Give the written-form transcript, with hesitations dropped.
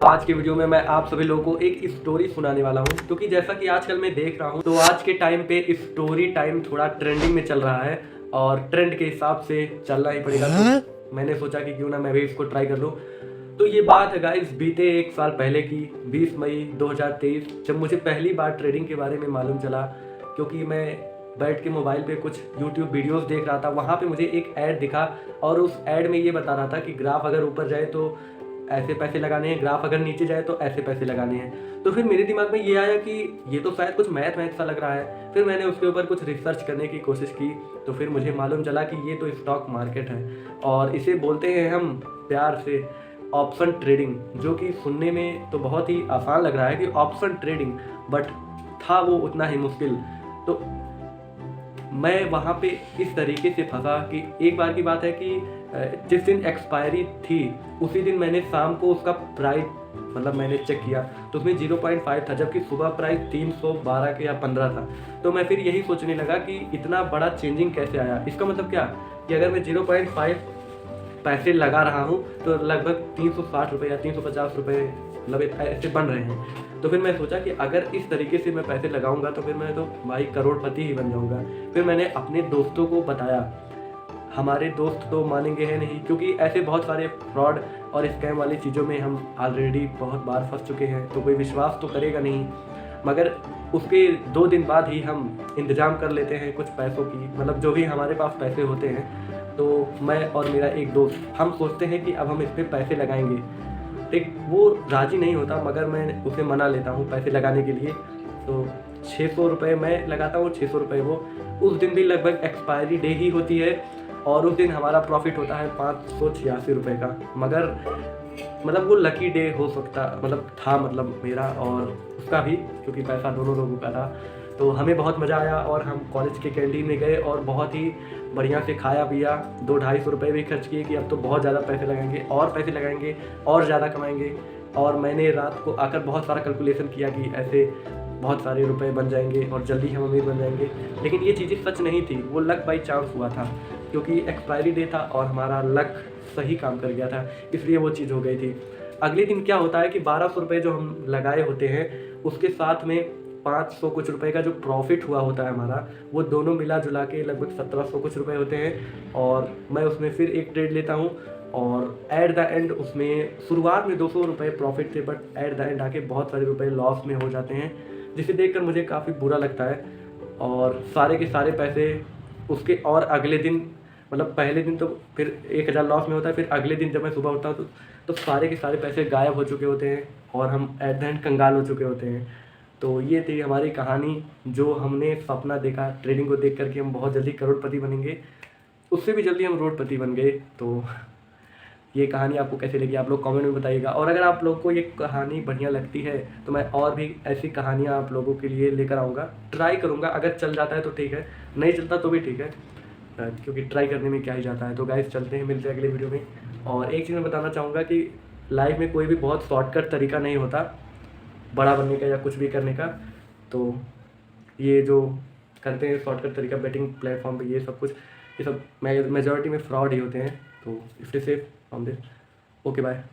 आज के वीडियो में मैं आप सभी लोगों को एक स्टोरी सुनाने वाला हूं, क्योंकि जैसा कि आजकल मैं देख रहा हूं तो आज के टाइम पे स्टोरी टाइम थोड़ा ट्रेंडिंग में चल रहा है और ट्रेंड के हिसाब से चलना ही पड़ेगा। तो मैंने सोचा कि क्यों ना मैं भी इसको ट्राई कर लूं। तो ये बात है गाइस बीते एक साल पहले की 20 मई 2023, जब मुझे पहली बार ट्रेडिंग के बारे में मालूम चला, क्योंकि मैं बैठ के मोबाइल पे कुछ यूट्यूब वीडियोस देख रहा था। वहाँ पे मुझे एक ऐड दिखा और उस ऐड में ये बता रहा था कि ग्राफ अगर ऊपर जाए तो ऐसे पैसे लगाने हैं, ग्राफ अगर नीचे जाए तो ऐसे पैसे लगाने हैं। तो फिर मेरे दिमाग में ये आया कि ये तो शायद कुछ मैथ सा लग रहा है। फिर मैंने उसके ऊपर कुछ रिसर्च करने की कोशिश की तो फिर मुझे मालूम चला कि ये तो स्टॉक मार्केट है और इसे बोलते हैं हम प्यार से ऑप्शन ट्रेडिंग, जो कि सुनने में तो बहुत ही आसान लग रहा है कि ऑप्शन ट्रेडिंग, बट था वो उतना ही मुश्किल। तो मैं वहाँ पे इस तरीके से फंसा कि एक बार की बात है कि जिस दिन एक्सपायरी थी उसी दिन मैंने शाम को उसका प्राइस मतलब मैंने चेक किया तो उसमें 0.5 था, जबकि सुबह प्राइस 312 के या 15 था। तो मैं फिर यही सोचने लगा कि इतना बड़ा चेंजिंग कैसे आया। इसका मतलब क्या कि अगर मैं 0.5 पैसे लगा रहा हूँ तो लगभग 360 रुपये या 350 रुपये मतलब ऐसे बन रहे हैं। तो फिर मैं सोचा कि अगर इस तरीके से मैं पैसे लगाऊंगा तो फिर मैं तो भाई करोड़पति ही बन जाऊंगा। फिर मैंने अपने दोस्तों को बताया। हमारे दोस्त तो मानेंगे है नहीं, क्योंकि ऐसे बहुत सारे फ्रॉड और स्कैम वाली चीज़ों में हम ऑलरेडी बहुत बार फंस चुके हैं, तो कोई विश्वास तो करेगा नहीं। मगर उसके 2 दिन बाद ही हम इंतज़ाम कर लेते हैं कुछ पैसों की, मतलब जो भी हमारे पास पैसे होते हैं। तो मैं और मेरा एक दोस्त हम सोचते हैं कि अब हम इस पर पैसे लगाएंगे। ठीक, वो राज़ी नहीं होता मगर मैं उसे मना लेता हूँ पैसे लगाने के लिए। तो 600 रुपये मैं लगाता हूँ, 600 रुपये वो। उस दिन भी लगभग एक्सपायरी डे ही होती है और उस दिन हमारा प्रॉफिट होता है 586 रुपये का। मगर मतलब वो लकी डे हो सकता मतलब था, मतलब मेरा और उसका भी, क्योंकि पैसा दोनों लोगों का था। तो हमें बहुत मज़ा आया और हम कॉलेज के कैंटीन में गए और बहुत ही बढ़िया से खाया पिया। 200-250 रुपये भी खर्च किए कि अब तो बहुत ज़्यादा पैसे लगाएंगे और ज़्यादा कमाएंगे। और मैंने रात को आकर बहुत सारा कैलकुलेशन किया कि ऐसे बहुत सारे रुपए बन जाएंगे और जल्दी हम अमीर बन जाएंगे। लेकिन ये चीज़ें सच नहीं थी, वो लक बाई चांस हुआ था, क्योंकि एक्सपायरी डे था और हमारा लक सही काम कर गया था, इसलिए वो चीज़ हो गई थी। अगले दिन क्या होता है कि 1200 रुपये जो हम लगाए होते हैं उसके साथ में 500 कुछ रुपए का जो प्रॉफिट हुआ होता है हमारा, वो दोनों मिला जुला के लगभग 1700 कुछ रुपए होते हैं। और मैं उसमें फिर एक ट्रेड लेता हूँ और एट द एंड उसमें शुरुआत में 200 रुपये प्रॉफिट थे, बट एट द एंड आके बहुत सारे रुपए लॉस में हो जाते हैं, जिसे देखकर मुझे काफ़ी बुरा लगता है। और सारे के सारे पैसे उसके और अगले दिन मतलब पहले दिन तो फिर 1000 लॉस में होता है, फिर अगले दिन जब मैं सुबह उठता हूँ तो सारे के सारे पैसे गायब हो चुके होते हैं और हम एट द एंड कंगाल हो चुके होते हैं। तो ये थी हमारी कहानी, जो हमने सपना देखा ट्रेडिंग को देख करके हम बहुत जल्दी करोड़पति बनेंगे, उससे भी जल्दी हम रोडपति बन गए। तो ये कहानी आपको कैसी लगी आप लोग कमेंट में बताइएगा। और अगर आप लोग को ये कहानी बढ़िया लगती है तो मैं और भी ऐसी कहानियाँ आप लोगों के लिए लेकर आऊँगा, ट्राई करूँगा। अगर चल जाता है तो ठीक है, नहीं चलता तो भी ठीक है, क्योंकि ट्राई करने में क्या ही जाता है। तो गाइस चलते हैं, मिलते हैं अगले वीडियो में। और एक चीज़ मैं बताना चाहूँगा कि लाइफ में कोई भी बहुत शॉर्टकट तरीका नहीं होता बड़ा बनने का या कुछ भी करने का। तो ये जो करते हैं शॉर्टकट तरीका बेटिंग प्लेटफॉर्म पे, ये सब कुछ, ये सब मेजॉरिटी में फ्रॉड ही होते हैं। तो stay safe from this. Okay bye.